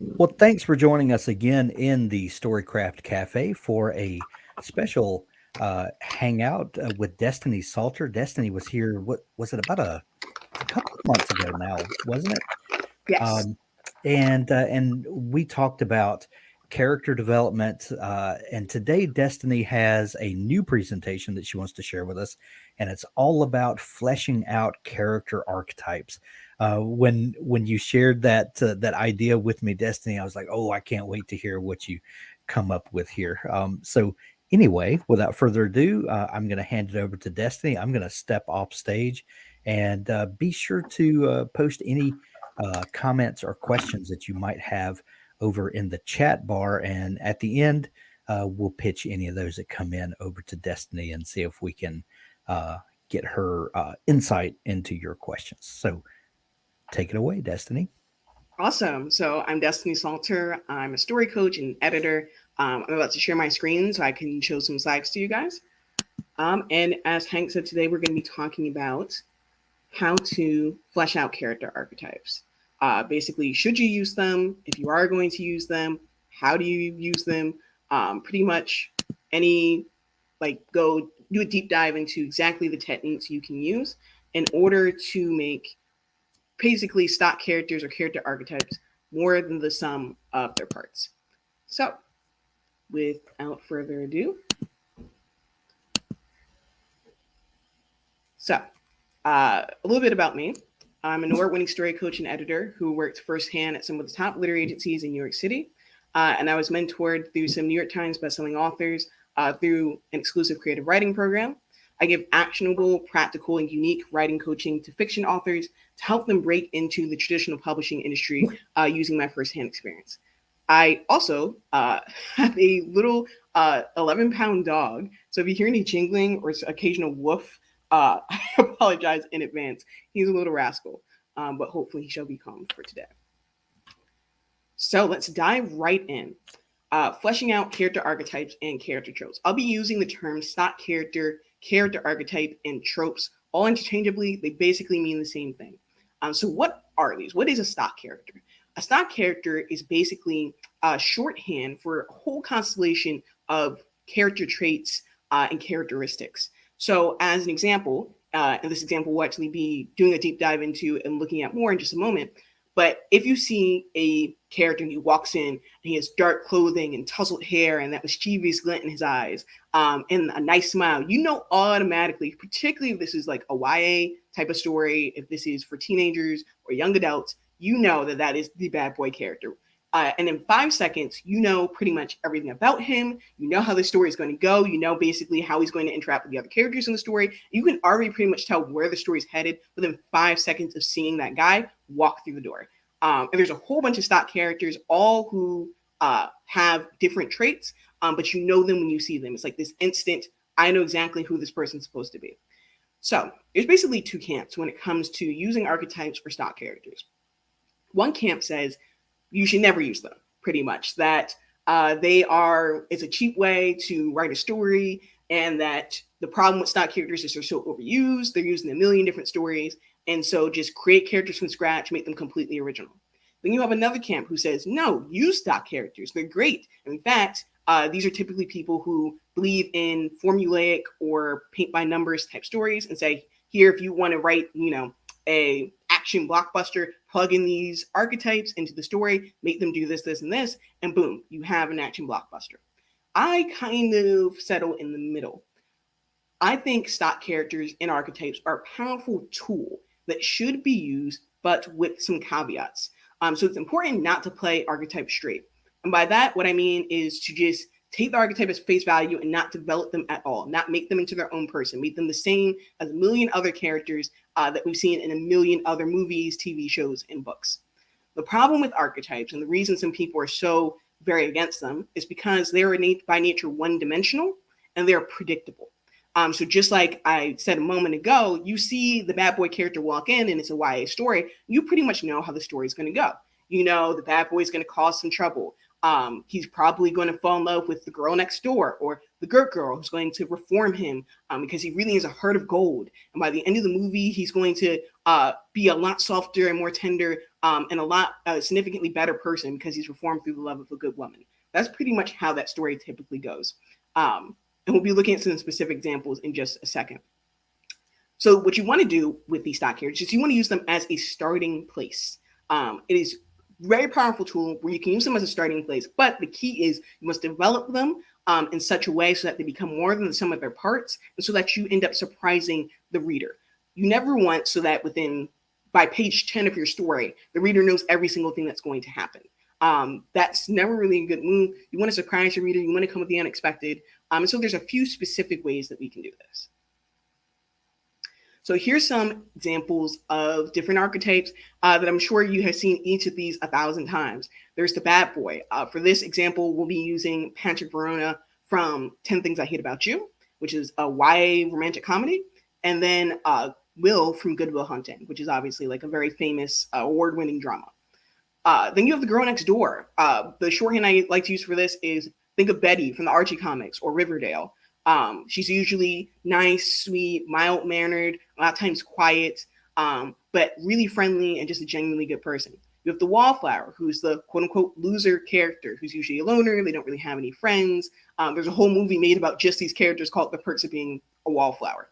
Well, thanks for joining us again in the Storycraft Cafe for a special hangout with Destiny Salter. Destiny was here. What was it? About a couple of months ago now, wasn't it? Yes. Um, and we talked about character development. And today, Destiny has a new presentation that she wants to share with us, and it's all about fleshing out character archetypes. When you shared that idea with me, Destiny, I was like, oh, I can't wait to hear what you come up with here. So. Anyway, without further ado, I'm going to hand it over to Destiny. I'm going to step off stage and be sure to post any comments or questions that you might have over in the chat bar. And at the end, we'll pitch any of those that come in over to Destiny and see if we can uh, get her insight into your questions. So take it away, Destiny. Awesome. So I'm Destiny Salter. I'm a story coach and editor. I'm about to share my screen so I can show some slides to you guys. And as Hank said, today we're going to be talking about how to flesh out character archetypes. Basically, should you use them? If you are going to use them, how do you use them? Pretty much any, go do a deep dive into exactly the techniques you can use in order to make basically stock characters or character archetypes more than the sum of their parts. So, without further ado, so a little bit about me. I'm an award winning story coach and editor who worked firsthand at some of the top literary agencies in New York City. And I was mentored through some New York Times bestselling authors through an exclusive creative writing program. I give actionable, practical, and unique writing coaching to fiction authors to help them break into the traditional publishing industry using my firsthand experience. I also have a little 11-pound dog. So if you hear any jingling or occasional woof, I apologize in advance. He's a little rascal, but hopefully he shall be calm for today. So let's dive right in. Fleshing out character archetypes and character tropes. I'll be using the terms stock character, character archetype, and tropes all interchangeably. They basically mean the same thing. So what are these? What is a stock character? A stock character is basically shorthand for a whole constellation of character traits and characteristics. So as an example, and this example will actually be doing a deep dive into and looking at more in just a moment. But if you see a character and he walks in and he has dark clothing and tousled hair and that mischievous glint in his eyes and a nice smile, you know automatically, particularly if this is like a YA type of story, if this is for teenagers or young adults, you know that that is the bad boy character. And in 5 seconds, you know pretty much everything about him. You know how the story is going to go. You know basically how he's going to interact with the other characters in the story. You can already pretty much tell where the story is headed within 5 seconds of seeing that guy walk through the door. And there's a whole bunch of stock characters, all who have different traits, but you know them when you see them. It's like this instant, I know exactly who this person's supposed to be. So there's basically two camps when it comes to using archetypes for stock characters. One camp says you should never use them, pretty much, that it's a cheap way to write a story, and that the problem with stock characters is they're so overused, they're used in a million different stories, and so just create characters from scratch, make them completely original. Then you have another camp who says, no, use stock characters, they're great. In fact, these are typically people who believe in formulaic or paint by numbers type stories and say, here, if you want to write, a action blockbuster, plug in these archetypes into the story, make them do this, this, and this, and boom, you have an action blockbuster. I kind of settle in the middle. I think stock characters and archetypes are a powerful tool that should be used, but with some caveats. So it's important not to play archetypes straight. And by that, what I mean is to just take the archetype as face value and not develop them at all, not make them into their own person, make them the same as a million other characters that we've seen in a million other movies, TV shows, and books. The problem with archetypes and the reason some people are so very against them is because they are by nature one-dimensional and they're predictable. So just like I said a moment ago, you see the bad boy character walk in and it's a YA story, you pretty much know how the story is going to go. You know the bad boy is going to cause some trouble. He's probably going to fall in love with the girl next door or the good girl who's going to reform him because he really is a heart of gold. And by the end of the movie, he's going to be a lot softer and more tender and a significantly better person because he's reformed through the love of a good woman. That's pretty much how that story typically goes. And we'll be looking at some specific examples in just a second. So what you want to do with these stock characters is you want to use them as a starting place. It is a very powerful tool where you can use them as a starting place, but the key is you must develop them in such a way so that they become more than the sum of their parts, and so that you end up surprising the reader. You never want so that by page 10 of your story, the reader knows every single thing that's going to happen. That's never really a good move. You want to surprise your reader. You want to come with the unexpected. And so there's a few specific ways that we can do this. So here's some examples of different archetypes that I'm sure you have seen each of these 1,000 times. There's the bad boy. For this example, we'll be using Patrick Verona from 10 Things I Hate About You, which is a YA romantic comedy. And then Will from Good Will Hunting, which is obviously like a very famous award-winning drama. Then you have the girl next door. The shorthand I like to use for this is think of Betty from the Archie comics or Riverdale. She's usually nice, sweet, mild-mannered, a lot of times quiet, but really friendly and just a genuinely good person. You have the wallflower, who's the quote-unquote loser character, who's usually a loner. They don't really have any friends. There's a whole movie made about just these characters called The Perks of Being a Wallflower.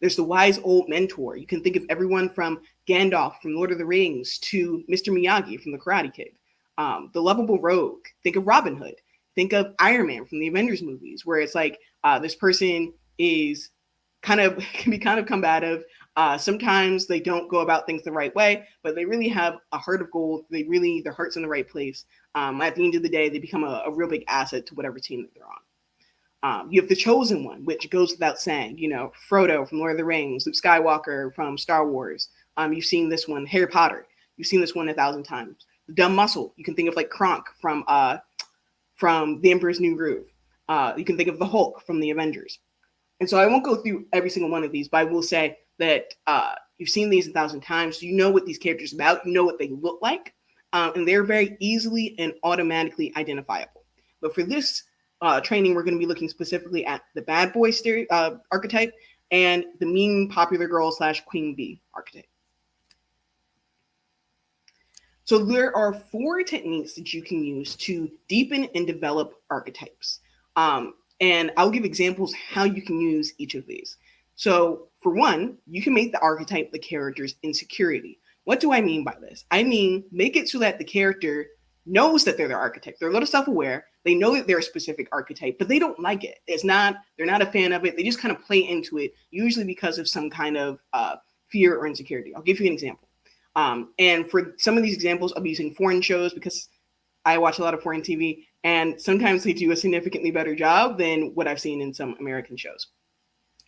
There's the wise old mentor. You can think of everyone from Gandalf from Lord of the Rings to Mr. Miyagi from The Karate Kid. The lovable rogue. Think of Robin Hood. Think of Iron Man from the Avengers movies, where it's like this person is can be kind of combative. Sometimes they don't go about things the right way, but they really have a heart of gold. Their heart's in the right place. At the end of the day, they become a real big asset to whatever team that they're on. You have the chosen one, which goes without saying, Frodo from Lord of the Rings, Luke Skywalker from Star Wars. You've seen this one, Harry Potter. You've seen this one 1,000 times. The dumb muscle. You can think of like Kronk from The Emperor's New Groove. You can think of the Hulk from the Avengers. And so I won't go through every single one of these, but I will say that you've seen these 1,000 times. So you know what these characters are about. You know what they look like. And they're very easily and automatically identifiable. But for this training, we're going to be looking specifically at the bad boy archetype and the mean popular girl / queen bee archetype. So there are 4 techniques that you can use to deepen and develop archetypes. And I'll give examples how you can use each of these. So for one, you can make the archetype the character's insecurity. What do I mean by this? I mean, make it so that the character knows that they're the archetype. They're a little self-aware. They know that they're a specific archetype, but they don't like it. They're not a fan of it. They just kind of play into it, usually because of some kind of fear or insecurity. I'll give you an example. And for some of these examples, I'll be using foreign shows because I watch a lot of foreign TV, and sometimes they do a significantly better job than what I've seen in some American shows.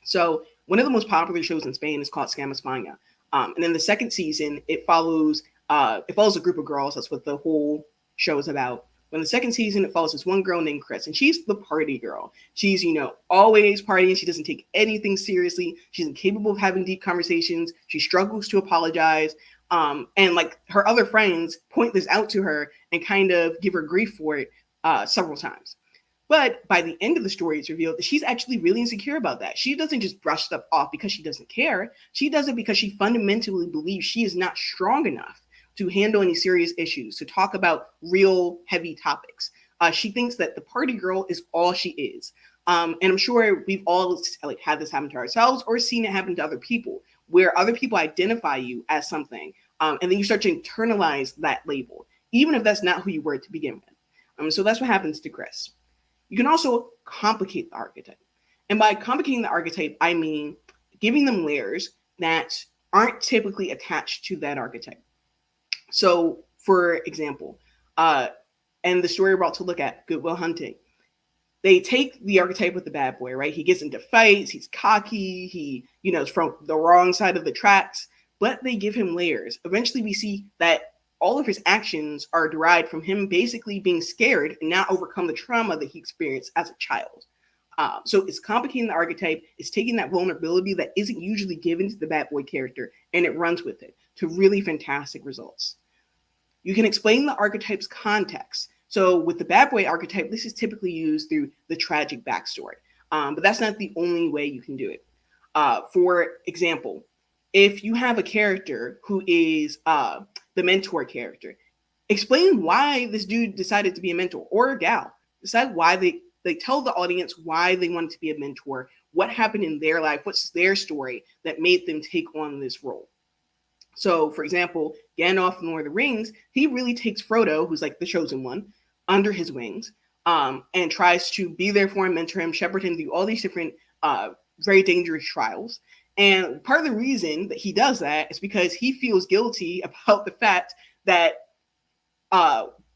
So one of the most popular shows in Spain is called Scam España. And in the second season, it follows a group of girls. That's what the whole show is about. But in the second season, it follows this one girl named Chris, and she's the party girl. She's, always partying. She doesn't take anything seriously. She's incapable of having deep conversations. She struggles to apologize. And like her other friends point this out to her and kind of give her grief for it several times. But by the end of the story, it's revealed that she's actually really insecure about that. She doesn't just brush stuff off because she doesn't care. She does it because she fundamentally believes she is not strong enough to handle any serious issues, to talk about real heavy topics. She thinks that the party girl is all she is. And I'm sure we've all had this happen to ourselves or seen it happen to other people, where other people identify you as something. And then you start to internalize that label, even if that's not who you were to begin with. So that's what happens to Chris. You can also complicate the archetype. And by complicating the archetype, I mean giving them layers that aren't typically attached to that archetype. So, for example, and the story we're about to look at, Good Will Hunting, they take the archetype with the bad boy, right? He gets into fights, he's cocky, he, is from the wrong side of the tracks, but they give him layers. Eventually, we see that all of his actions are derived from him basically being scared and not overcome the trauma that he experienced as a child. So it's complicating the archetype. It's taking that vulnerability that isn't usually given to the bad boy character, and it runs with it to really fantastic results. You can explain the archetype's context. So with the bad boy archetype, this is typically used through the tragic backstory, but that's not the only way you can do it. For example, if you have a character who is the mentor character. Explain why this dude decided to be a mentor, or a gal. Decide why they tell the audience why they wanted to be a mentor, what happened in their life, what's their story that made them take on this role. So, for example, Gandalf in Lord of the Rings, he really takes Frodo, who's like the chosen one, under his wings, and tries to be there for him, mentor him, shepherd him through all these different very dangerous trials. And part of the reason that he does that is because he feels guilty about the fact that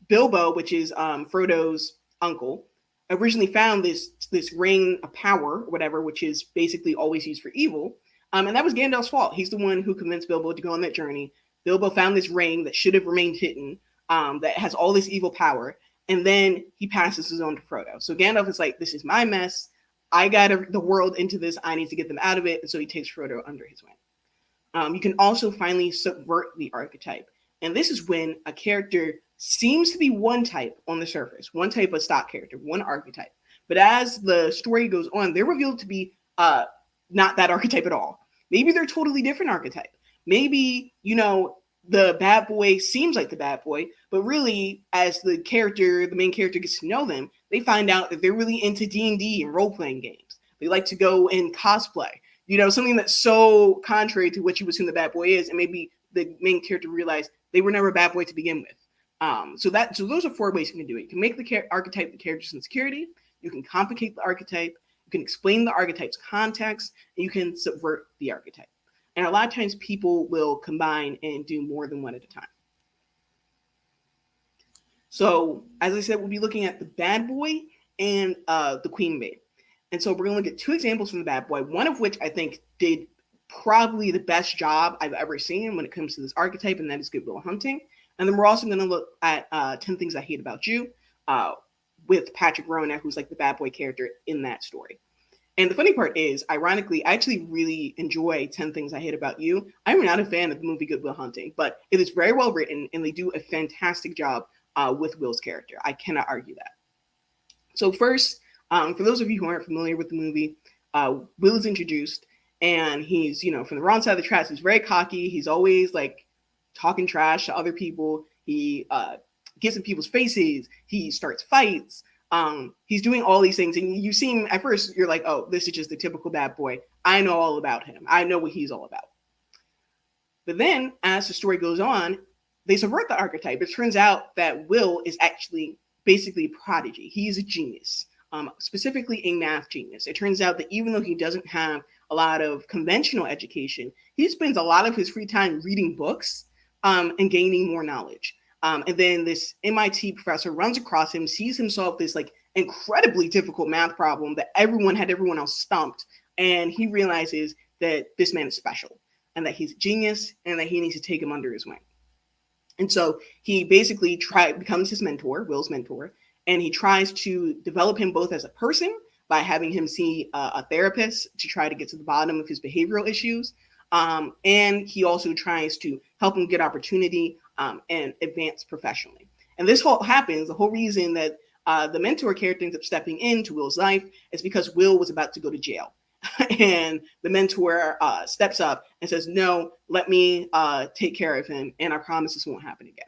Bilbo, which is Frodo's uncle, originally found this ring of power, or whatever, which is basically always used for evil. And that was Gandalf's fault. He's the one who convinced Bilbo to go on that journey. Bilbo found this ring that should have remained hidden, that has all this evil power, and then he passes his on to Frodo. So Gandalf is like, this is my mess. I got the world into this. I need to get them out of it. And so he takes Frodo under his wing. You can also finally subvert the archetype. And this is when a character seems to be one type on the surface, one type of stock character, one archetype. But as the story goes on, they're revealed to be not that archetype at all. Maybe they're totally different archetype. Maybe, the bad boy seems like the bad boy, but really, as the main character gets to know them, they find out that they're really into D&D and role-playing games. They like to go and cosplay. Something that's so contrary to what you assume the bad boy is, and maybe the main character realized they were never a bad boy to begin with. So those are 4 ways you can do it. You can make the archetype the character's insecurity. You can complicate the archetype. You can explain the archetype's context, and you can subvert the archetype. And a lot of times people will combine and do more than one at a time. So, as I said, we'll be looking at the bad boy and the queen maid. And so we're going to look at 2 examples from the bad boy, one of which I think did probably the best job I've ever seen when it comes to this archetype, and that is Good Will Hunting. And then we're also going to look at 10 Things I Hate About You with Patrick Rona, who's like the bad boy character in that story. And the funny part is, ironically, I actually really enjoy 10 Things I Hate About You. I'm not a fan of the movie Good Will Hunting, but it is very well written, and they do a fantastic job with Will's character. I cannot argue that. So first, for those of you who aren't familiar with the movie, Will is introduced, and he's, from the wrong side of the tracks. He's very cocky. He's always like talking trash to other people. He gets in people's faces. He starts fights. He's doing all these things, and you see him at first, you're like, oh, this is just the typical bad boy. I know all about him. I know what he's all about. But then, as the story goes on, they subvert the archetype. It turns out that Will is actually basically a prodigy. He's a genius, specifically a math genius. It turns out that even though he doesn't have a lot of conventional education, he spends a lot of his free time reading books and gaining more knowledge. And then this MIT professor runs across him, sees him solve this like incredibly difficult math problem that everyone else stumped. And he realizes that this man is special and that he's a genius and that he needs to take him under his wing. And so he basically becomes his mentor, Will's mentor, and he tries to develop him both as a person by having him see a therapist to try to get to the bottom of his behavioral issues. And he also tries to help him get opportunity and advance professionally. And this whole happens, the whole reason that the mentor character ends up stepping into Will's life is because Will was about to go to jail. And the mentor steps up and says, no, let me take care of him, and I promise this won't happen again.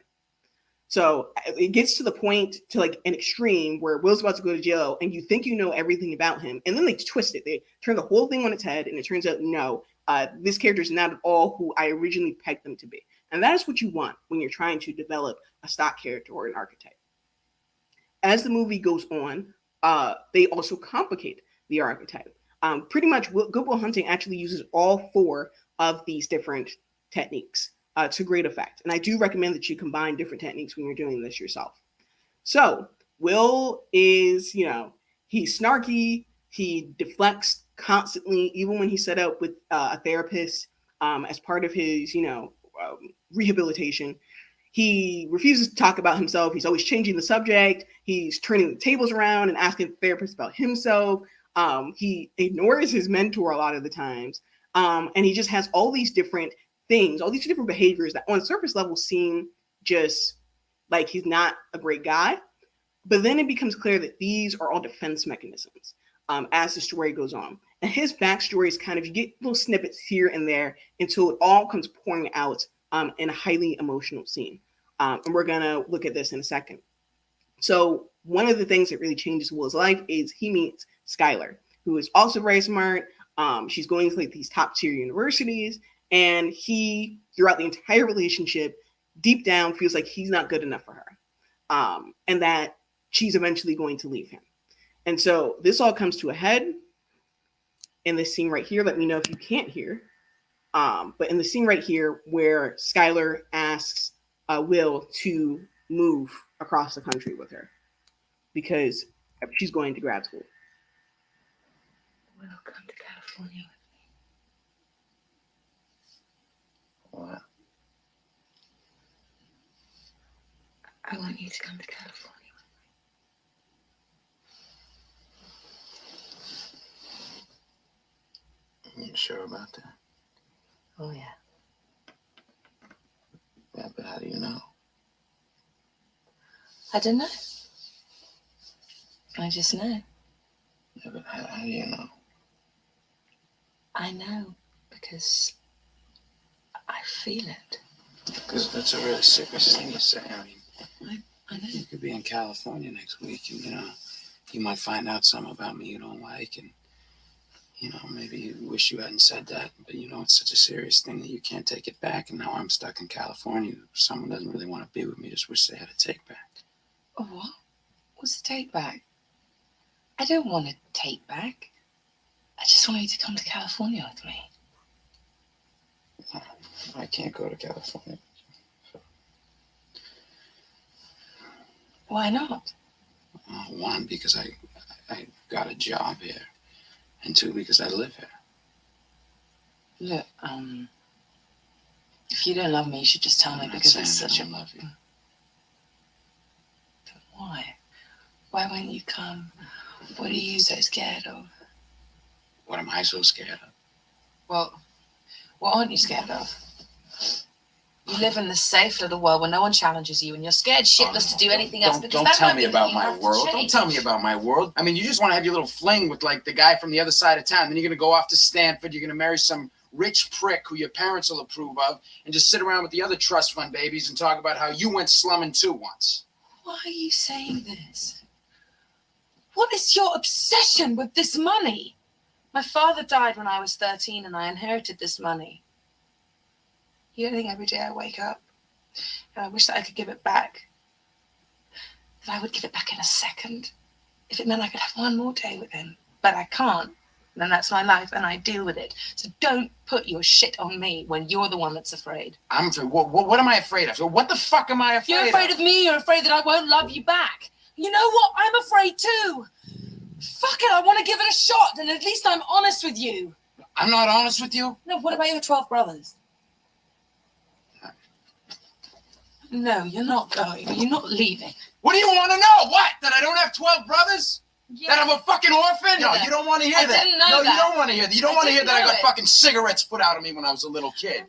So it gets to the point, to like an extreme, where Will's about to go to jail and you think you know everything about him, and then they twist it. They turn the whole thing on its head, and it turns out, no, this character is not at all who I originally pegged them to be. And that is what you want when you're trying to develop a stock character or an archetype. As the movie goes on, they also complicate the archetype. Pretty much, Good Will Hunting actually uses all 4 of these different techniques to great effect. And I do recommend that you combine different techniques when you're doing this yourself. So Will is, he's snarky. He deflects constantly, even when he's set up with a therapist as part of his, rehabilitation. He refuses to talk about himself. He's always changing the subject. He's turning the tables around and asking the therapist about himself. He ignores his mentor a lot of the times. And he just has all these different things, all these different behaviors that on surface level seem just like he's not a great guy. But then it becomes clear that these are all defense mechanisms as the story goes on. And his backstory is kind of, you get little snippets here and there until it all comes pouring out in a highly emotional scene. And we're going to look at this in a second. So one of the things that really changes Will's life is he meets Skylar, who is also very smart. She's going to like these top tier universities, and he, throughout the entire relationship, deep down feels like he's not good enough for her, and that she's eventually going to leave him. And so this all comes to a head in this scene right here. Let me know if you can't hear. But in the scene right here where Skylar asks Will to move across the country with her because she's going to grad school. Will, come to California with me. What? I want you to come to California with me. You sure about that? Oh, yeah. Yeah, but how do you know? I don't know. I just know. Yeah, but how do you know? I know because I feel it. Because that's a really serious thing to say. I mean, I know. you could be in California next week and, you know, you might find out something about me you don't like and, you know, maybe you wish you hadn't said that, but, you know, it's such a serious thing that you can't take it back, and now I'm stuck in California. Someone doesn't really want to be with me, just wish they had a take back. Oh, what? What's the take back? I don't want to take back. I just want you to come to California with me. I can't go to California. Why not? One, because I got a job here, and two, because I live here. Look, if you don't love me, you should just tell me, I'm not because saying it's I such a... don't love you. But why? Why won't you come? What are you so scared of? What am I so scared of? Well, what aren't you scared of? You live in this safe little world where no one challenges you, and you're scared shitless to do anything else. Don't tell me about my world. Don't tell me about my world. I mean, you just want to have your little fling with like the guy from the other side of town. Then you're gonna go off to Stanford. You're gonna marry some rich prick who your parents will approve of, and just sit around with the other trust fund babies and talk about how you went slumming too once. Why are you saying this? What is your obsession with this money? My father died when I was 13, and I inherited this money. You don't think every day I wake up and I wish that I could give it back? That I would give it back in a second if it meant I could have one more day with him. But I can't. And that's my life, and I deal with it. So don't put your shit on me when you're the one that's afraid. I'm afraid. What am I afraid of? What the fuck am I afraid of? You're afraid of me. You're afraid that I won't love you back. You know what? I'm afraid too. Fuck it. I want to give it a shot, and at least I'm honest with you. I'm not honest with you? No, what about your 12 brothers? No, you're not going. You're not leaving. What do you want to know? What? That I don't have 12 brothers? Yeah. That I'm a fucking orphan? No, you don't want to hear I that. didn't know No, that. you don't want to hear that. You don't want to hear didn't that I know got it. fucking cigarettes put out of me when I was a little kid.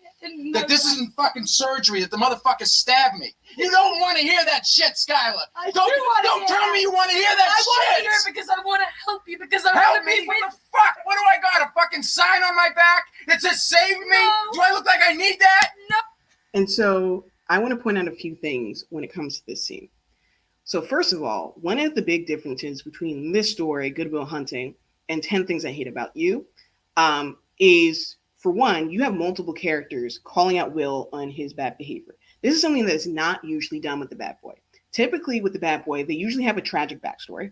That this is. isn't fucking surgery, that the motherfucker stabbed me. You don't want to hear that shit, Skylar. I Don't do wanna don't hear tell that. me you want to hear that I shit. want to hear it because I want to help you, because I Help want to me? be What with the fuck? What do I got? A fucking sign on my back that says save me? No. Do I look like I need that? No. And so I want to point out a few things when it comes to this scene. So first of all, one of the big differences between this story, Good Will Hunting, and 10 Things I Hate About You, is, for one, you have multiple characters calling out Will on his bad behavior. This is something that is not usually done with the bad boy. Typically with the bad boy, they usually have a tragic backstory.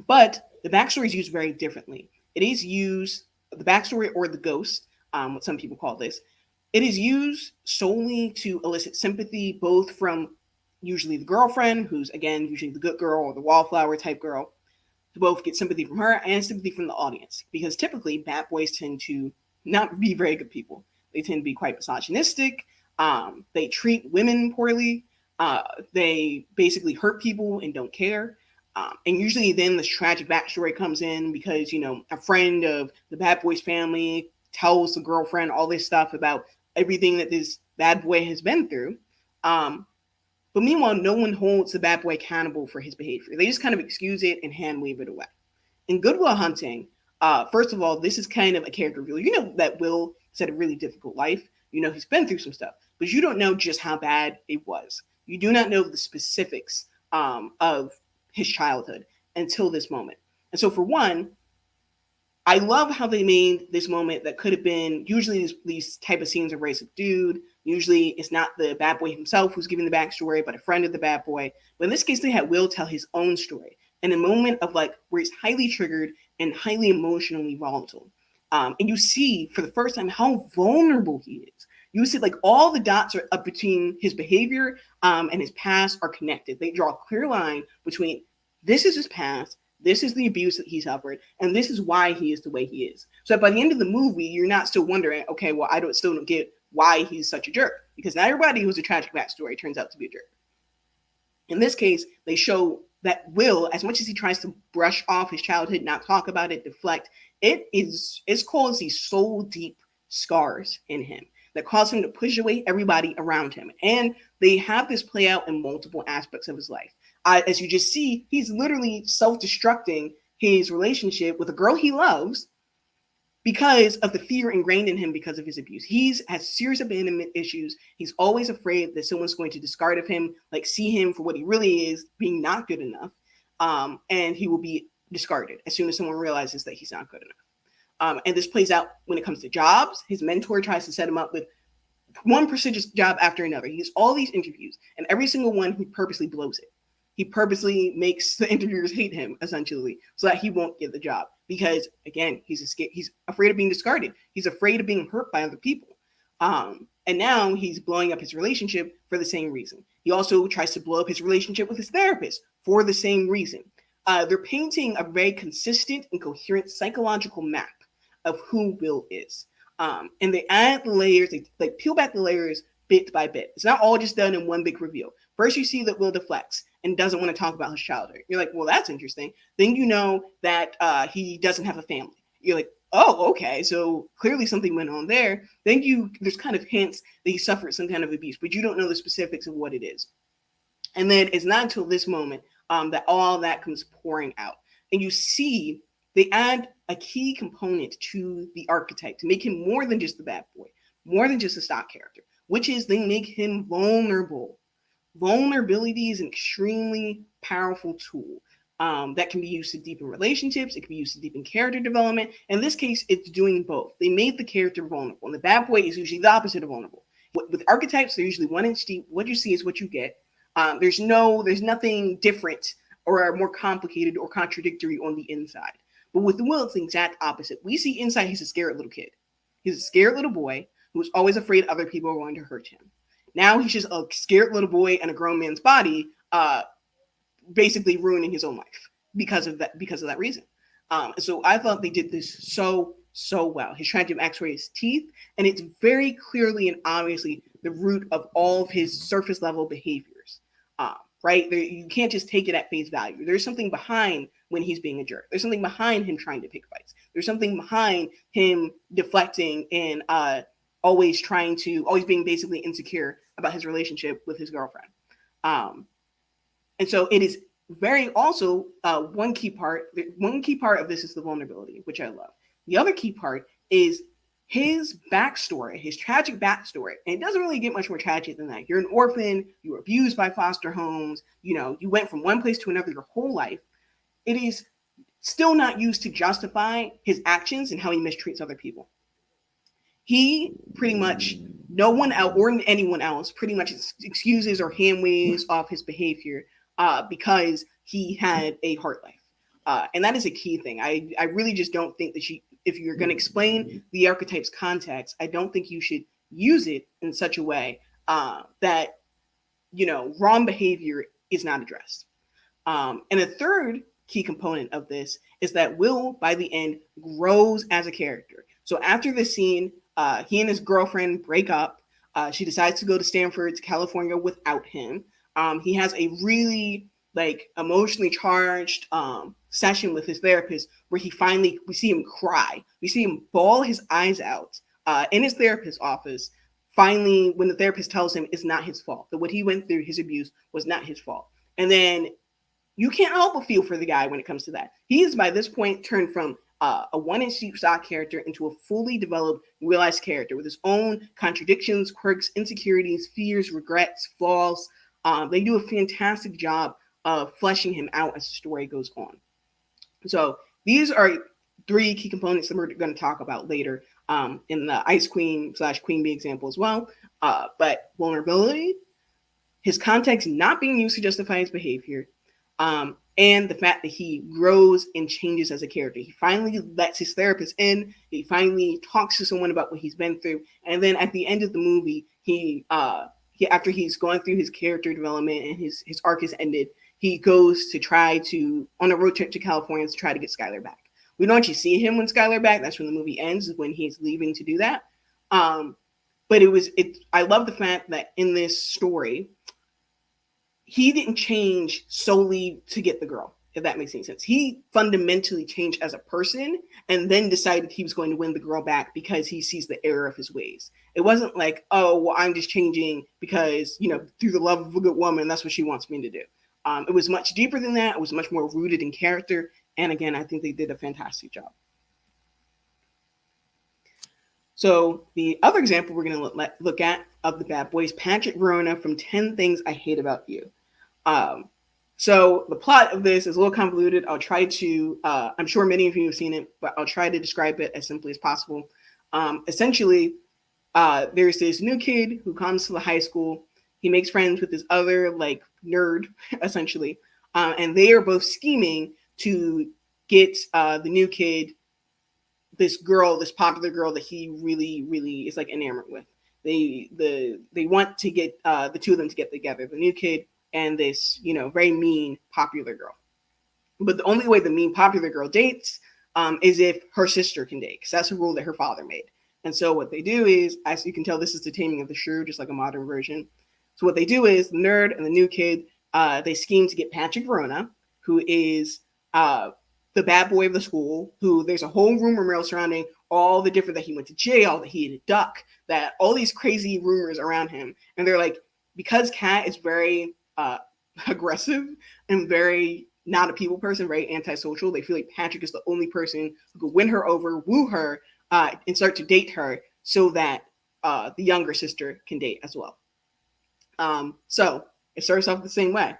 But the backstory is used very differently. It is used, the backstory or the ghost, what some people call this, it is used solely to elicit sympathy, both from usually the girlfriend, who's, again, usually the good girl or the wallflower type girl, to both get sympathy from her and sympathy from the audience. Because typically, bad boys tend to not be very good people. They tend to be quite misogynistic. They treat women poorly. They basically hurt people and don't care. And usually then this tragic backstory comes in because, you know, a friend of the bad boy's family tells the girlfriend all this stuff about everything that this bad boy has been through. But meanwhile, no one holds the bad boy accountable for his behavior. They just kind of excuse it and hand wave it away. In Good Will Hunting, First of all, this is kind of a character reveal. You know that Will has had a really difficult life. You know he's been through some stuff, but you don't know just how bad it was. You do not know the specifics of his childhood until this moment. And so for one, I love how they made this moment that could have been, usually these type of scenes are very subdued. Usually it's not the bad boy himself who's giving the backstory, but a friend of the bad boy. But in this case, they had Will tell his own story in a moment of like where he's highly triggered and highly emotionally volatile. And you see for the first time how vulnerable he is. You see like all the dots are up between his behavior and his past are connected. They draw a clear line between this is his past, this is the abuse that he suffered, and this is why he is the way he is. So by the end of the movie, you're not still wondering, okay, well, still don't get why he's such a jerk, because not everybody who's a tragic backstory turns out to be a jerk. In this case, they show that Will, as much as he tries to brush off his childhood, not talk about it, deflect, it's caused these soul deep scars in him that cause him to push away everybody around him. And they have this play out in multiple aspects of his life. As you just see, he's literally self-destructing his relationship with a girl he loves because of the fear ingrained in him because of his abuse. He's has serious abandonment issues. He's always afraid that someone's going to discard of him, like see him for what he really is, being not good enough. And he will be discarded as soon as someone realizes that he's not good enough. And this plays out when it comes to jobs. His mentor tries to set him up with one prestigious job after another. He gets all these interviews, and every single one he purposely blows it. He purposely makes the interviewers hate him, essentially, so that he won't get the job. Because, again, he's afraid of being discarded. He's afraid of being hurt by other people. And now he's blowing up his relationship for the same reason. He also tries to blow up his relationship with his therapist for the same reason. They're painting a very consistent and coherent psychological map of who Will is. And they add the layers, they peel back the layers bit by bit. It's not all just done in one big reveal. First, you see that Will deflects and doesn't want to talk about his childhood. You're like, well, that's interesting. Then you know that he doesn't have a family. You're like, oh, okay, so clearly something went on there. Then there's kind of hints that he suffered some kind of abuse, but you don't know the specifics of what it is. And then it's not until this moment that all that comes pouring out. And you see they add a key component to the archetype to make him more than just the bad boy, more than just a stock character, which is they make him vulnerable. Vulnerability is an extremely powerful tool that can be used to deepen relationships. It can be used to deepen character development. In this case, it's doing both. They made the character vulnerable, and the bad boy is usually the opposite of vulnerable. With archetypes, they're usually 1 inch deep. What you see is what you get. There's nothing different or more complicated or contradictory on the inside. But with the Will, it's the exact opposite. We see inside he's a scared little kid. He's a scared little boy who's always afraid other people are going to hurt him. Now he's just a scared little boy in a grown man's body, basically ruining his own life because of that reason. So I thought they did this so well. He's trying to x-ray his teeth, and it's very clearly and obviously the root of all of his surface level behaviors. Right? You can't just take it at face value. There's something behind when he's being a jerk. There's something behind him trying to pick fights. There's something behind him deflecting and always being basically insecure about his relationship with his girlfriend. And so it is very also one key part of this is the vulnerability, which I love. The other key part is his backstory, his tragic backstory. And it doesn't really get much more tragic than that. You're an orphan, you were abused by foster homes, you went from one place to another your whole life. It is still not used to justify his actions and how he mistreats other people. He pretty much, no one else or anyone else pretty much excuses or hand waves off his behavior because he had a hard life. And that is a key thing. I really just don't think that if you're going to explain the archetype's context, I don't think you should use it in such a way that, wrong behavior is not addressed. And a third key component of this is that Will, by the end, grows as a character. So after this scene, he and his girlfriend break up. She decides to go to Stanford, to California without him. He has a really emotionally charged session with his therapist where we see him cry. We see him bawl his eyes out in his therapist's office. Finally, when the therapist tells him it's not his fault, that what he went through, his abuse, was not his fault. And then you can't help but feel for the guy when it comes to that. He is by this point turned from a one-inch deep stock character into a fully developed, realized character with his own contradictions, quirks, insecurities, fears, regrets, flaws. They do a fantastic job of fleshing him out as the story goes on. So these are 3 key components that we're going to talk about later in the Ice Queen / Queen Bee example as well. But vulnerability, his context not being used to justify his behavior, and the fact that he grows and changes as a character. He finally lets his therapist in. He finally talks to someone about what he's been through. And then at the end of the movie, he after he's gone through his character development and his arc is ended, he goes to try to, on a road trip to California, to try to get Skylar back. We don't actually see him when Skylar back. That's when the movie ends, is when he's leaving to do that. But I love the fact that in this story, he didn't change solely to get the girl, if that makes any sense. He fundamentally changed as a person and then decided he was going to win the girl back because he sees the error of his ways. It wasn't like, oh, well, I'm just changing because, through the love of a good woman, that's what she wants me to do. It was much deeper than that. It was much more rooted in character. And again, I think they did a fantastic job. So the other example we're going to look at of the bad boys, Patrick Verona from 10 Things I Hate About You. So the plot of this is a little convoluted. I'll try to, I'm sure many of you have seen it, but I'll try to describe it as simply as possible. Essentially, there's this new kid who comes to the high school. He makes friends with this other nerd, essentially. And they are both scheming to get the new kid, this popular girl that he really, really is enamored with. They want to get the two of them to get together, the new kid and this, very mean popular girl. But the only way the mean popular girl dates is if her sister can date, because that's a rule that her father made. And so what they do is, as you can tell, this is the Taming of the Shrew, just like a modern version. So what they do is the nerd and the new kid, they scheme to get Patrick Verona, who is the bad boy of the school, who there's a whole rumor mill surrounding all the different, that he went to jail, that he had a duck, that all these crazy rumors around him. And they're like, because Kat is very aggressive and very not a people person, very antisocial, they feel like Patrick is the only person who could win her over, woo her, and start to date her so that the younger sister can date as well. So it starts off the same way.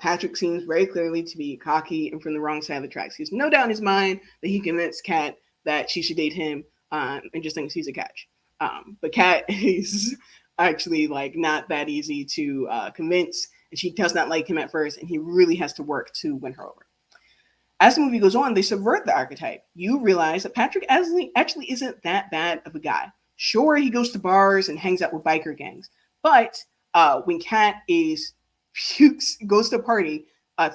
Patrick seems very clearly to be cocky and from the wrong side of the tracks. He has no doubt in his mind that he convinced Kat that she should date him and just thinks he's a catch. But Kat is actually not that easy to convince, and she does not like him at first, and he really has to work to win her over. As the movie goes on, they subvert the archetype. You realize that Patrick actually isn't that bad of a guy. Sure, he goes to bars and hangs out with biker gangs, but when Kat goes to a party,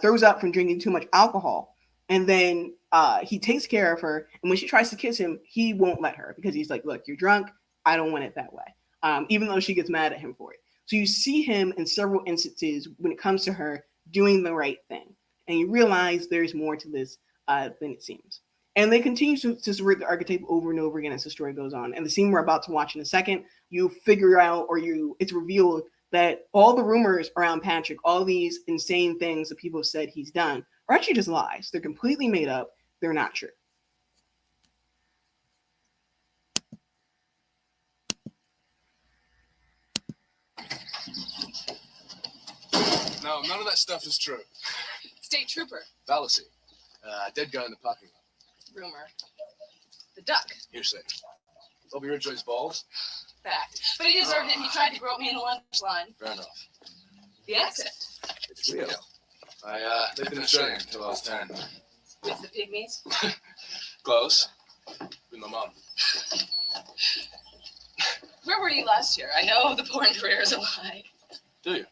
throws up from drinking too much alcohol, and then he takes care of her, and when she tries to kiss him, he won't let her because he's like, look, you're drunk, I don't want it that way, even though she gets mad at him for it. So you see him in several instances when it comes to her doing the right thing, and you realize there's more to this than it seems. And they continue to subvert the archetype over and over again as the story goes on. And the scene we're about to watch in a second, you figure out, it's revealed that all the rumors around Patrick, all these insane things that people have said he's done, are actually just lies. They're completely made up. They're not true. No, none of that stuff is true. State trooper. Fallacy. Dead guy in the parking lot. Rumor. The duck. Hearsay. Toby Ridgway's balls. Fact. But he deserved it. He tried to grope me in the lunch line. Fair enough. The accent. It's real. I lived in Australia until I was 10. With the pygmies. Close. With my mom. Where were you last year? I know the porn career is a lie. Do you?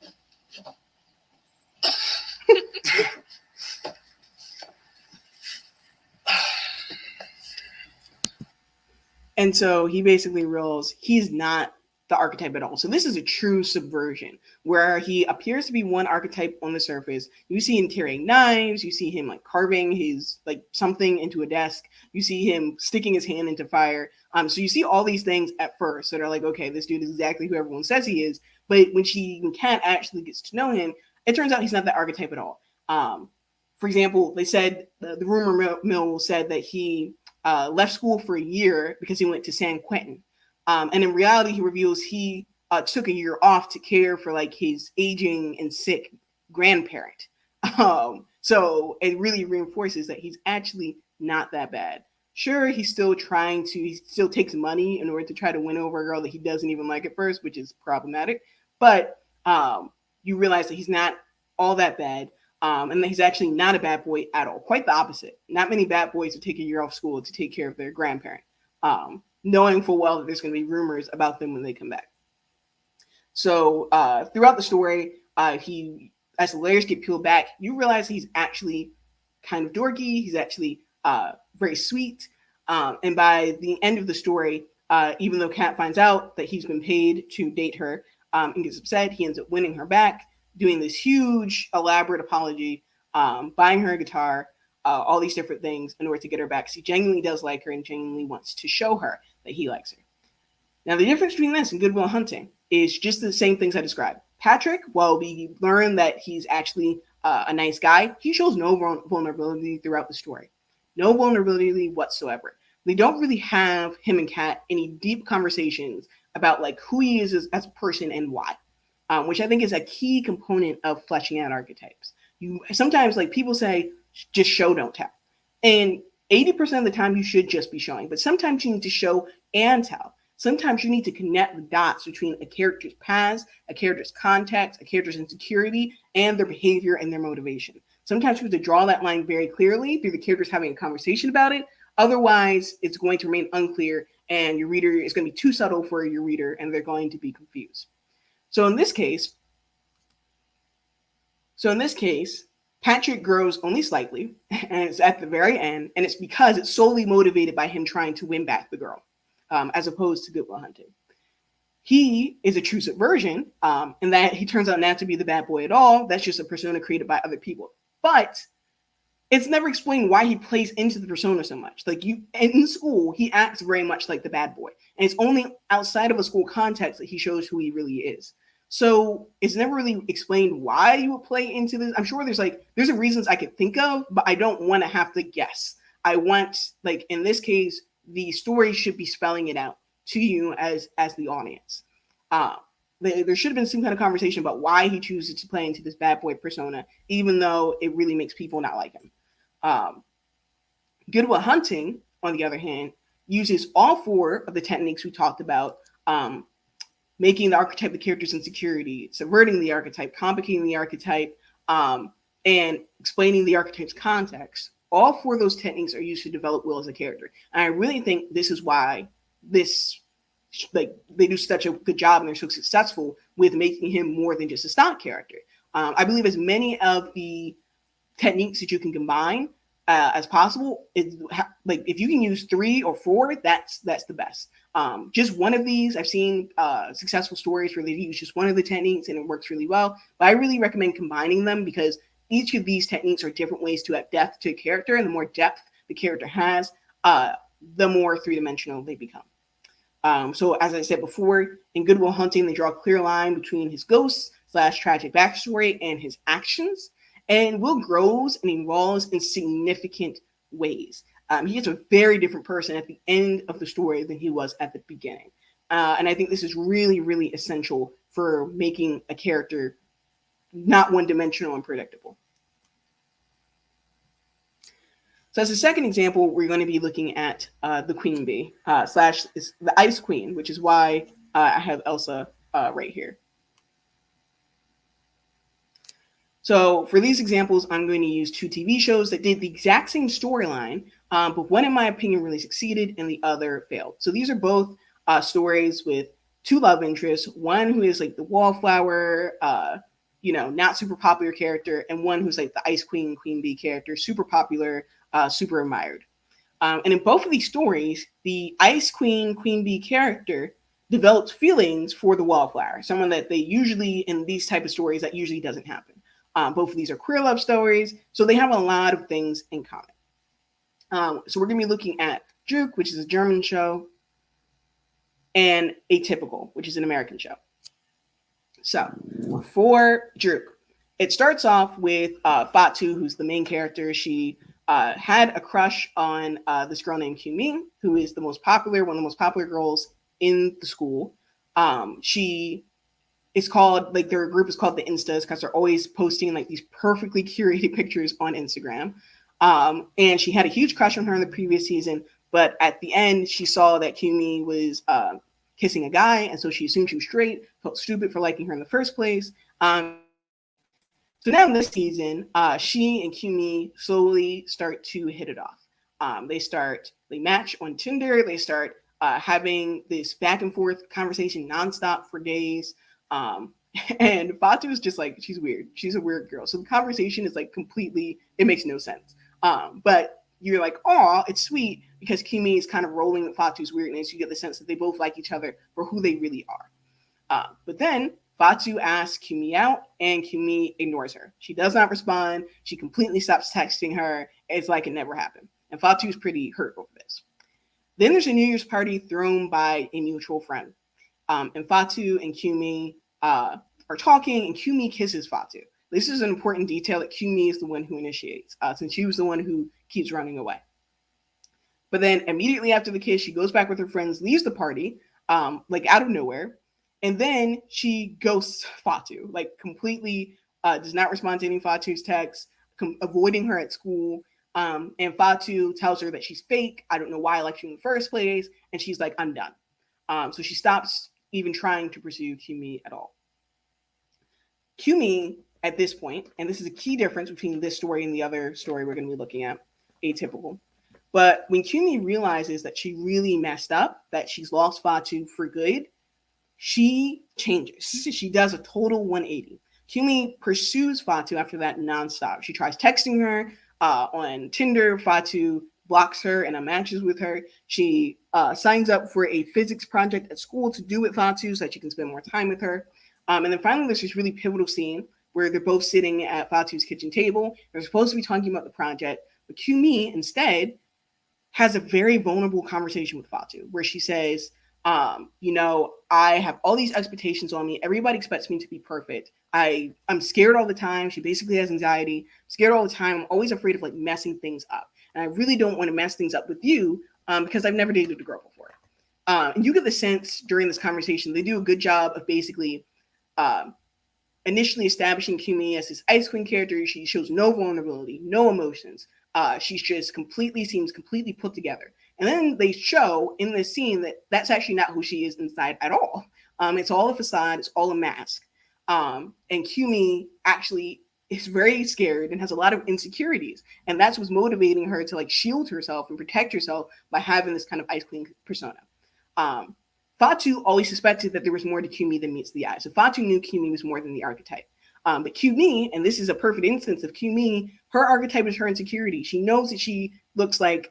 And so he basically realizes he's not the archetype at all. So this is a true subversion where he appears to be one archetype on the surface. You see him carrying knives. You see him carving his something into a desk. You see him sticking his hand into fire. So you see all these things at first that are okay, this dude is exactly who everyone says he is. But when Kat actually gets to know him, it turns out he's not that archetype at all. For example, they said the rumor mill said that he left school for a year because he went to San Quentin. And in reality, he reveals he took a year off to care for like his aging and sick grandparent. So it really reinforces that he's actually not that bad. Sure, he still takes money in order to try to win over a girl that he doesn't even like at first, which is problematic. But you realize that he's not all that bad. And that he's actually not a bad boy at all. Quite the opposite. Not many bad boys would take a year off school to take care of their grandparent, knowing full well that there's going to be rumors about them when they come back. So throughout the story, as the layers get peeled back, you realize he's actually kind of dorky. He's actually very sweet. And by the end of the story, even though Kat finds out that he's been paid to date her and gets upset, he ends up winning her back, doing this huge, elaborate apology, buying her a guitar, all these different things in order to get her back. Because he genuinely does like her and genuinely wants to show her that he likes her. Now, the difference between this and Good Will Hunting is just the same things I described. Patrick, while we learn that he's actually a nice guy, he shows no vulnerability throughout the story. No vulnerability whatsoever. They don't really have, him and Kat, any deep conversations about like who he is as a person and why. Which I think is a key component of fleshing out archetypes. Sometimes like people say, just show, don't tell. And 80% of the time you should just be showing, but sometimes you need to show and tell. Sometimes you need to connect the dots between a character's past, a character's context, a character's insecurity, and their behavior and their motivation. Sometimes you have to draw that line very clearly through the characters having a conversation about it. Otherwise, it's going to remain unclear and your reader is going to be too subtle for your reader and they're going to be confused. So in this case, Patrick grows only slightly, and it's at the very end, and it's because it's solely motivated by him trying to win back the girl, as opposed to Good Will Hunting. He is a true subversion, in that he turns out not to be the bad boy at all. That's just a persona created by other people. But it's never explained why he plays into the persona so much. Like in school, he acts very much like the bad boy, and it's only outside of a school context that he shows who he really is. So it's never really explained why you would play into this. I'm sure there's a reasons I could think of, but I don't want to have to guess. I want, like in this case, the story should be spelling it out to you as the audience. There should have been some kind of conversation about why he chooses to play into this bad boy persona, even though it really makes people not like him. Good Will Hunting, on the other hand, uses all four of the techniques we talked about, making the archetype the character's insecurity, subverting the archetype, complicating the archetype, and explaining the archetype's context. All four of those techniques are used to develop Will as a character. And I really think this is why they do such a good job and they're so successful with making him more than just a stock character. I believe as many of the techniques that you can combine as possible, if you can use 3 or 4, that's the best. Just one of these, I've seen successful stories where they use just one of the techniques and it works really well. But I really recommend combining them because each of these techniques are different ways to add depth to a character, and the more depth the character has, the more three-dimensional they become. So as I said before, in Good Will Hunting, they draw a clear line between his ghosts / tragic backstory and his actions. And Will grows and evolves in significant ways. He is a very different person at the end of the story than he was at the beginning. And I think this is really, really essential for making a character not one-dimensional and predictable. So as a second example, we're going to be looking at the Queen Bee / the Ice Queen, which is why I have Elsa right here. So for these examples, I'm going to use 2 TV shows that did the exact same storyline, but one, in my opinion, really succeeded and the other failed. So these are both stories with 2 love interests, one who is like the wallflower, not super popular character, and one who's like the Ice Queen, Queen Bee character, super popular, super admired. And in both of these stories, the Ice Queen, Queen Bee character develops feelings for the wallflower, someone that they usually, in these type of stories, that usually doesn't happen. Both of these are queer love stories, so they have a lot of things in common. So we're going to be looking at DRUCK, which is a German show, and Atypical, which is an American show. So for DRUCK, It starts off with Fatu, who's the main character. She had a crush on this girl named Kyumi, who is one of the most popular girls in the school. She is called, like, their group is called the Instas because they're always posting like these perfectly curated pictures on Instagram. And she had a huge crush on her in the previous season, but at the end she saw that Kyumi was kissing a guy, and so she assumed she was straight, felt stupid for liking her in the first place. So now in this season, she and Kyumi slowly start to hit it off. They match on Tinder. They start having this back and forth conversation nonstop for days. And Fatu is just like, she's weird. She's a weird girl. So the conversation is like completely, it makes no sense. But you're like, oh, it's sweet because Kyumi is kind of rolling with Fatu's weirdness. You get the sense that they both like each other for who they really are. But then Fatu asks Kyumi out, and Kyumi ignores her. She does not respond. She completely stops texting her. It's like it never happened. And Fatu is pretty hurt over this. Then there's a New Year's party thrown by a mutual friend. And Fatu and Kyumi are talking, and Kyumi kisses Fatu. This is an important detail that Kyumi is the one who initiates, since she was the one who keeps running away. But then immediately after the kiss, she goes back with her friends, leaves the party, like out of nowhere. And then she ghosts Fatu, like completely does not respond to any of Fatu's texts, avoiding her at school. And Fatu tells her that she's fake. I don't know why I liked you in the first place. And she's like, I'm done. So she stops even trying to pursue Kyumi at all. Kyumi, at this point, and this is a key difference between this story and the other story we're going to be looking at, Atypical. But when Kyumi realizes that she really messed up, that she's lost Fatu for good, she changes. She does a total 180. Kyumi pursues Fatu after that nonstop. She tries texting her on Tinder. Fatu blocks her and unmatches with her. She signs up for a physics project at school to do with Fatu so that she can spend more time with her. And then finally, there's this really pivotal scene where they're both sitting at Fatu's kitchen table. They're supposed to be talking about the project, but Kyumi instead has a very vulnerable conversation with Fatu where she says, I have all these expectations on me. Everybody expects me to be perfect. I'm scared all the time. She basically has anxiety. I'm scared all the time. I'm always afraid of like messing things up. And I really don't want to mess things up with you because I've never dated a girl before. And you get the sense during this conversation, they do a good job of basically initially establishing Kyumi as this ice queen character. She shows no vulnerability, no emotions. She's just seems completely put together. And then they show in this scene that that's actually not who she is inside at all. It's all a facade. It's all a mask. And Kyumi actually is very scared and has a lot of insecurities. And that's what's motivating her to like shield herself and protect herself by having this kind of ice queen persona. Fatu always suspected that there was more to Kyumi than meets the eye. So Fatu knew Kyumi was more than the archetype. But Kyumi, and this is a perfect instance of Kyumi, her archetype is her insecurity. She knows that she looks like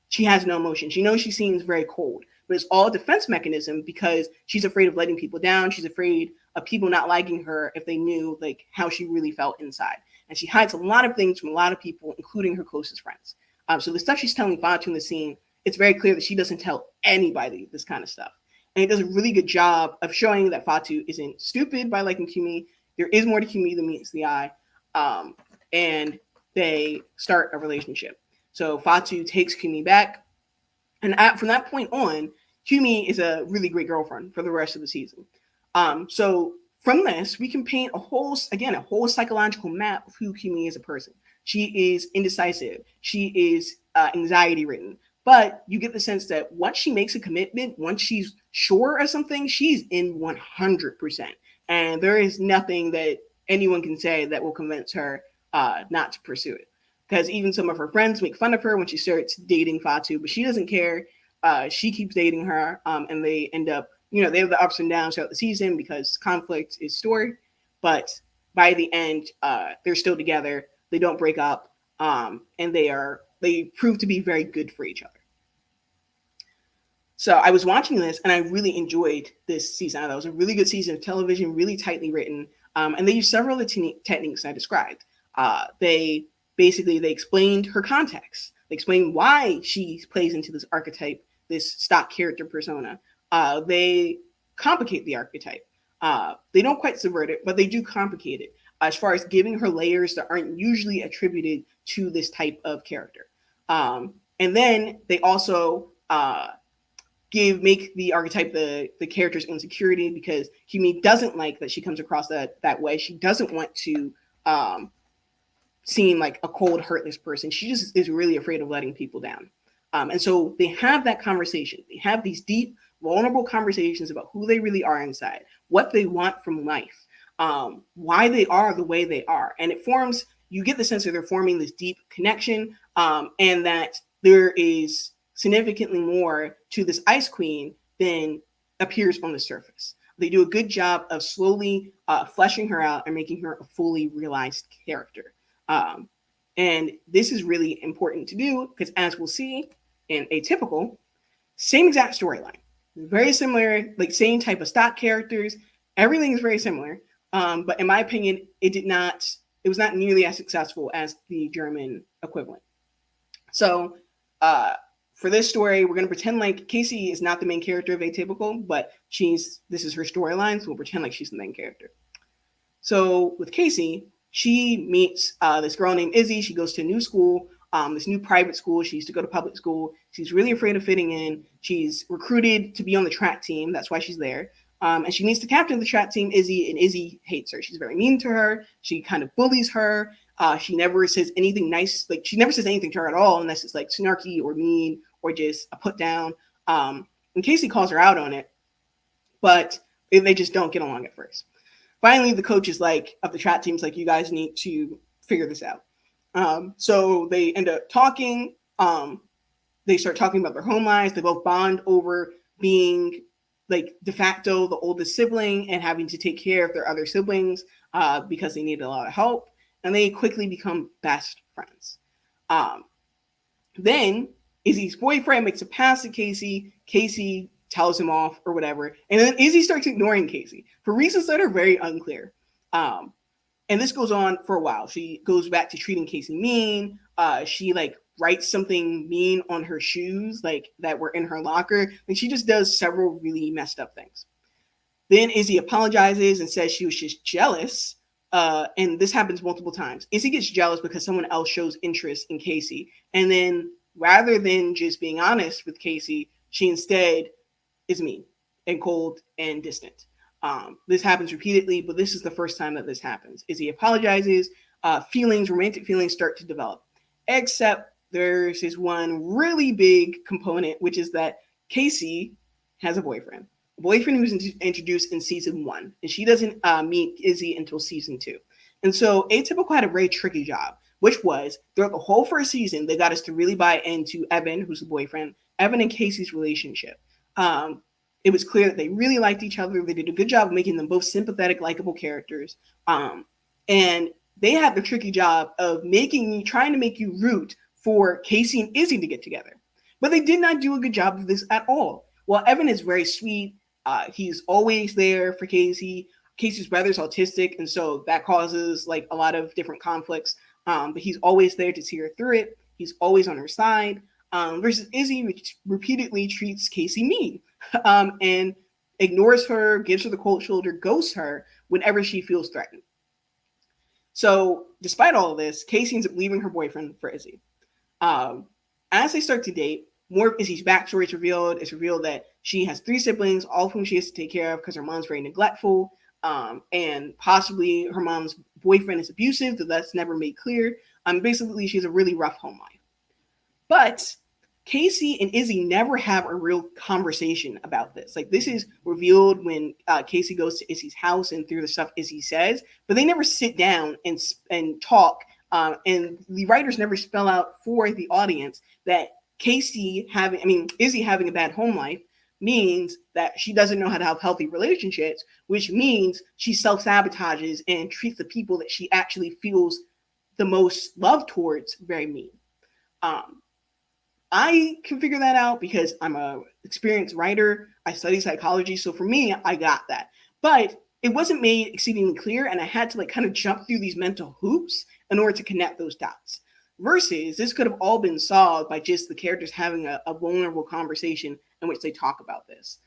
she has no emotion. She knows she seems very cold, but it's all a defense mechanism because she's afraid of letting people down. She's afraid of people not liking her if they knew like how she really felt inside. And she hides a lot of things from a lot of people, including her closest friends. So the stuff she's telling Fatu in the scene, it's very clear that she doesn't tell anybody this kind of stuff. And it does a really good job of showing that Fatu isn't stupid by liking Kyumi. There is more to Kyumi than meets the eye. And they start a relationship. So Fatu takes Kyumi back. And from that point on, Kyumi is a really great girlfriend for the rest of the season. So from this, we can paint a whole psychological map of who Kyumi is as a person. She is indecisive. She is anxiety-ridden. But you get the sense that once she makes a commitment, once she's sure of something, she's in 100%. And there is nothing that anyone can say that will convince her not to pursue it. Because even some of her friends make fun of her when she starts dating Fatu, but she doesn't care. She keeps dating her, and they end up, they have the ups and downs throughout the season because conflict is story. But by the end, they're still together. They don't break up, and they prove to be very good for each other. So I was watching this, and I really enjoyed this season. I thought it was a really good season of television, really tightly written, and they used several of the techniques I described. They explained her context. They explained why she plays into this archetype, this stock character persona. They complicate the archetype. They don't quite subvert it, but they do complicate it. as far as giving her layers that aren't usually attributed to this type of character. And then they also make the archetype the character's insecurity, because Humi doesn't like that she comes across that way. She doesn't want to seem like a cold, heartless person. She just is really afraid of letting people down. And so they have that conversation. They have these deep, vulnerable conversations about who they really are inside, what they want from life, why they are the way they are. And you get the sense that they're forming this deep connection, and that there is significantly more to this Ice Queen than appears on the surface. They do a good job of slowly fleshing her out and making her a fully realized character. And this is really important to do because, as we'll see in Atypical, same exact storyline, very similar, like same type of stock characters. Everything is very similar. But in my opinion, it was not nearly as successful as the German equivalent. So for this story, we're going to pretend like Casey is not the main character of Atypical, but this is her storyline, so we'll pretend like she's the main character. So with Casey, she meets this girl named Izzy. She goes to a new school, this new private school. She used to go to public school. She's really afraid of fitting in. She's recruited to be on the track team. That's why she's there. And she meets the captain of the track team, Izzy, and Izzy hates her. She's very mean to her. She kind of bullies her. She never says anything nice. Like, she never says anything to her at all, unless it's like snarky or mean or just a put down. And Casey calls her out on it, but they just don't get along at first. Finally, the coach of the track team's like, you guys need to figure this out. So they end up talking. They start talking about their home lives. They both bond over being like de facto the oldest sibling and having to take care of their other siblings because they needed a lot of help. And they quickly become best friends. Then Izzy's boyfriend makes a pass to Casey. Casey tells him off or whatever. And then Izzy starts ignoring Casey for reasons that are very unclear. And this goes on for a while. She goes back to treating Casey mean. She writes something mean on her shoes, that were in her locker. And she just does several really messed up things. Then Izzy apologizes and says she was just jealous. And this happens multiple times. Izzy gets jealous because someone else shows interest in Casey. And then rather than just being honest with Casey, she instead is mean and cold and distant. This happens repeatedly, but this is the first time that this happens. Izzy apologizes. Romantic feelings start to develop. Except there's this one really big component, which is that Casey has a boyfriend who's introduced in season 1, and she doesn't meet Izzy until season 2. And so Atypical had a very tricky job, which was throughout the whole first season, they got us to really buy into Evan, who's the boyfriend, Evan and Casey's relationship. It was clear that they really liked each other. They did a good job of making them both sympathetic, likable characters. And they had the tricky job of trying to make you root for Casey and Izzy to get together. But they did not do a good job of this at all. While Evan is very sweet, he's always there for Casey. Casey's brother's autistic, and so that causes a lot of different conflicts. But he's always there to see her through it. He's always on her side. Versus Izzy, which repeatedly treats Casey mean and ignores her, gives her the cold shoulder, ghosts her whenever she feels threatened. So despite all of this, Casey ends up leaving her boyfriend for Izzy. As they start to date, more of Izzy's backstory is revealed. It's revealed that she has 3 siblings, all of whom she has to take care of because her mom's very neglectful. And possibly her mom's boyfriend is abusive, though that's never made clear. Basically, she has a really rough home life. But Casey and Izzy never have a real conversation about this. This is revealed when Casey goes to Izzy's house and through the stuff Izzy says, but they never sit down and talk. And the writers never spell out for the audience that Izzy having a bad home life means that she doesn't know how to have healthy relationships, which means she self-sabotages and treats the people that she actually feels the most love towards very mean. I can figure that out because I'm an experienced writer. I study psychology. So for me, I got that. But it wasn't made exceedingly clear, and I had to kind of jump through these mental hoops in order to connect those dots. Versus this could have all been solved by just the characters having a vulnerable conversation in which they talk about this.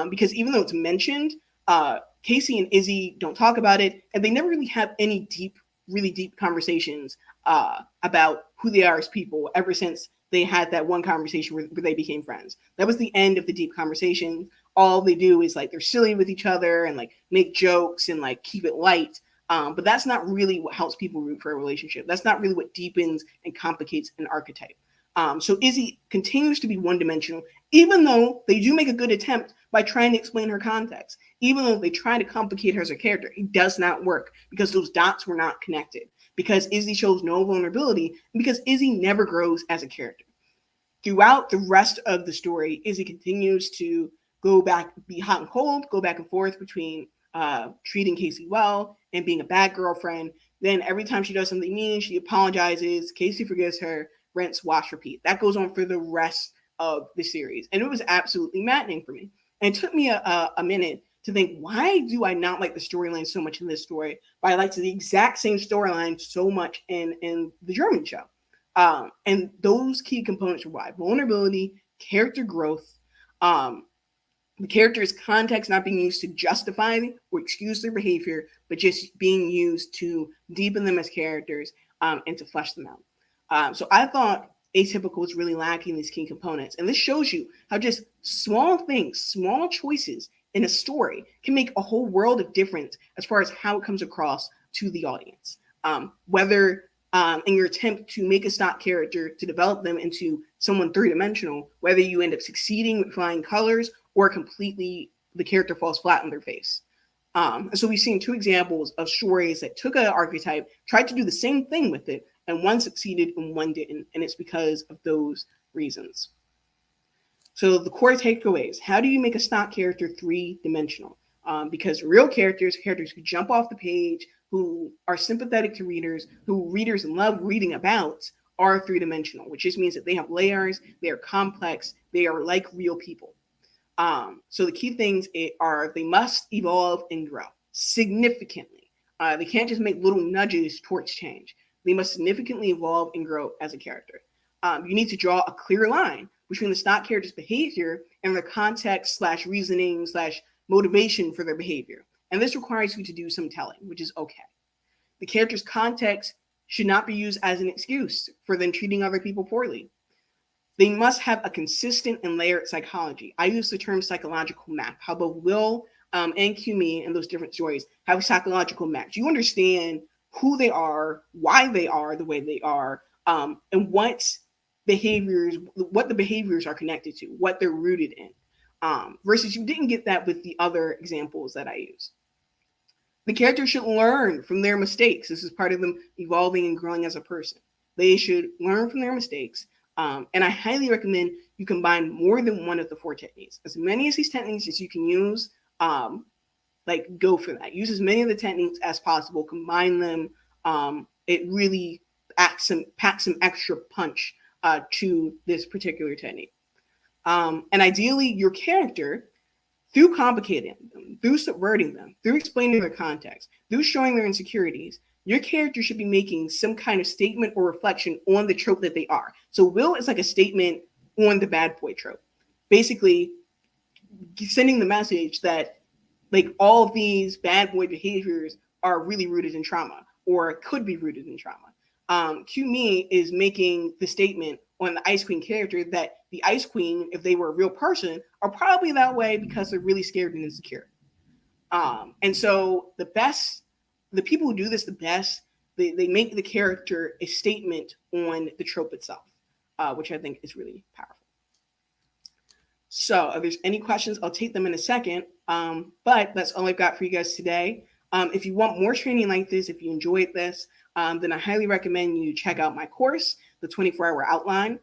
Because even though it's mentioned, Casey and Izzy don't talk about it, and they never really have any really deep conversations about who they are as people ever since they had that one conversation where they became friends. That was the end of the deep conversation. All they do is like they're silly with each other and like make jokes and like keep it light. But that's not really what helps people root for a relationship. That's not really what deepens and complicates an archetype. So Izzy continues to be one-dimensional, even though they do make a good attempt by trying to explain her context. Even though they try to complicate her as a character, it does not work because those dots were not connected. Because Izzy shows no vulnerability, and because Izzy never grows as a character. Throughout the rest of the story, Izzy continues to go back, be hot and cold, go back and forth between treating Casey well and being a bad girlfriend. Then every time she does something mean, she apologizes. Casey forgives her. Rinse, wash, repeat. That goes on for the rest of the series. And it was absolutely maddening for me. And it took me a minute to think, why do I not like the storyline so much in this story? But I liked the exact same storyline so much in the German show. And those key components were why: vulnerability, character growth, the character's context not being used to justify or excuse their behavior, but just being used to deepen them as characters and to flesh them out. So I thought Atypical was really lacking these key components. And this shows you how just small things, small choices in a story can make a whole world of difference as far as how it comes across to the audience. Whether in your attempt to make a stock character, to develop them into someone three-dimensional, whether you end up succeeding with flying colors or completely the character falls flat on their face. And so we've seen two examples of stories that took an archetype, tried to do the same thing with it, and one succeeded and one didn't. And it's because of those reasons. So the core takeaways: how do you make a stock character three-dimensional? Because real characters who jump off the page, who are sympathetic to readers, who readers love reading about, are three-dimensional, which just means that they have layers, they are complex, they are like real people. So the key things are they must evolve and grow significantly. They can't just make little nudges towards change. They must significantly evolve and grow as a character. You need to draw a clear line between the stock character's behavior and their context / reasoning / motivation for their behavior. And this requires you to do some telling, which is okay. The character's context should not be used as an excuse for them treating other people poorly. They must have a consistent and layered psychology. I use the term psychological map, how both Will and Kumi and those different stories have a psychological map. You understand who they are, why they are the way they are, and what the behaviors are connected to, what they're rooted in. Versus you didn't get that with the other examples that I use. The character should learn from their mistakes. This is part of them evolving and growing as a person. They should learn from their mistakes. And I highly recommend you combine more than one of the 4 techniques. As many of these techniques as you can use, go for that. Use as many of the techniques as possible. Combine them. It really packs some extra punch to this particular technique. And ideally, your character, through complicating them, through subverting them, through explaining their context, through showing their insecurities, your character should be making some kind of statement or reflection on the trope that they are. So Will is like a statement on the bad boy trope. Basically, sending the message that like all of these bad boy behaviors are really rooted in trauma or could be rooted in trauma. Q-Me is making the statement on the Ice Queen character that the Ice Queen, if they were a real person, are probably that way because they're really scared and insecure. And so the people who do this the best, they make the character a statement on the trope itself, which I think is really powerful. So if there's any questions, I'll take them in a second. But that's all I've got for you guys today. If you want more training like this, if you enjoyed this, then I highly recommend you check out my course, the 24-hour outline.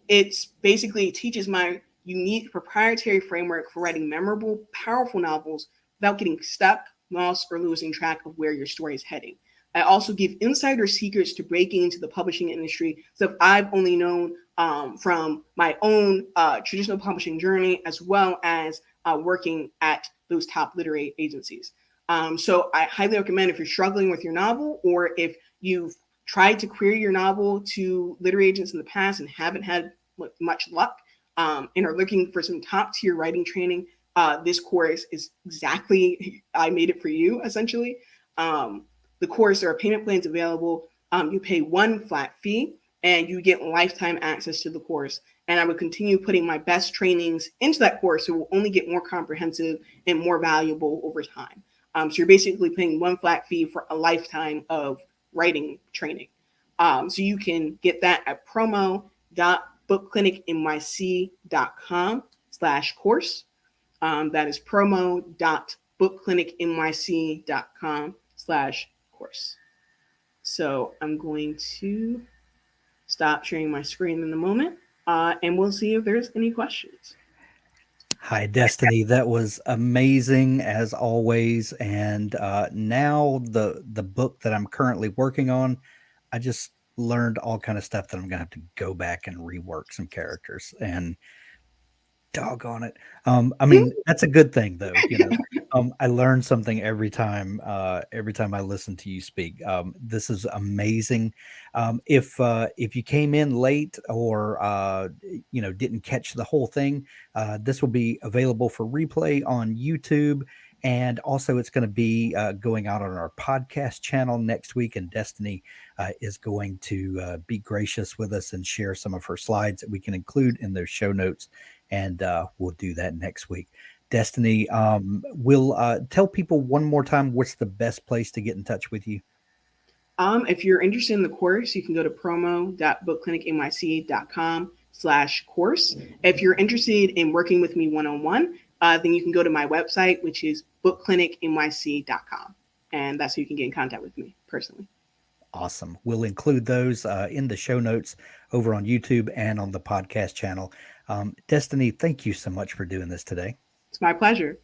It teaches my unique proprietary framework for writing memorable, powerful novels without getting stuck, lost, or losing track of where your story is heading. I also give insider secrets to breaking into the publishing industry, stuff I've only known from my own traditional publishing journey, as well as working at those top literary agencies. So I highly recommend, if you're struggling with your novel, or if you've tried to query your novel to literary agents in the past and haven't had much luck, and are looking for some top tier writing training, this course is exactly, I made it for you, essentially. The course, there are payment plans available. You pay one flat fee and you get lifetime access to the course. And I would continue putting my best trainings into that course, so it will only get more comprehensive and more valuable over time. So you're basically paying one flat fee for a lifetime of writing training. So you can get that at promo.bookclinicnyc.com/course. That is promo.bookclinicnyc.com/course. So I'm going to stop sharing my screen in a moment, and we'll see if there's any questions. Hi, Destiny. That was amazing as always. And now the book that I'm currently working on, I just learned all kind of stuff that I'm gonna have to go back and rework some characters. And doggone it. I mean, that's a good thing though, you know. I learn something every time I listen to you speak. This is amazing. If you came in late or you know, didn't catch the whole thing, this will be available for replay on YouTube. And also, it's going to be going out on our podcast channel next week. And Destiny is going to be gracious with us and share some of her slides that we can include in those show notes. And we'll do that next week. Destiny, we'll tell people one more time what's the best place to get in touch with you. If you're interested in the course, you can go to promo.bookclinicnyc.com/course. If you're interested in working with me one-on-one, then you can go to my website, which is bookclinicnyc.com. And that's how you can get in contact with me personally. Awesome. We'll include those in the show notes over on YouTube and on the podcast channel. Destiny, thank you so much for doing this today. It's my pleasure.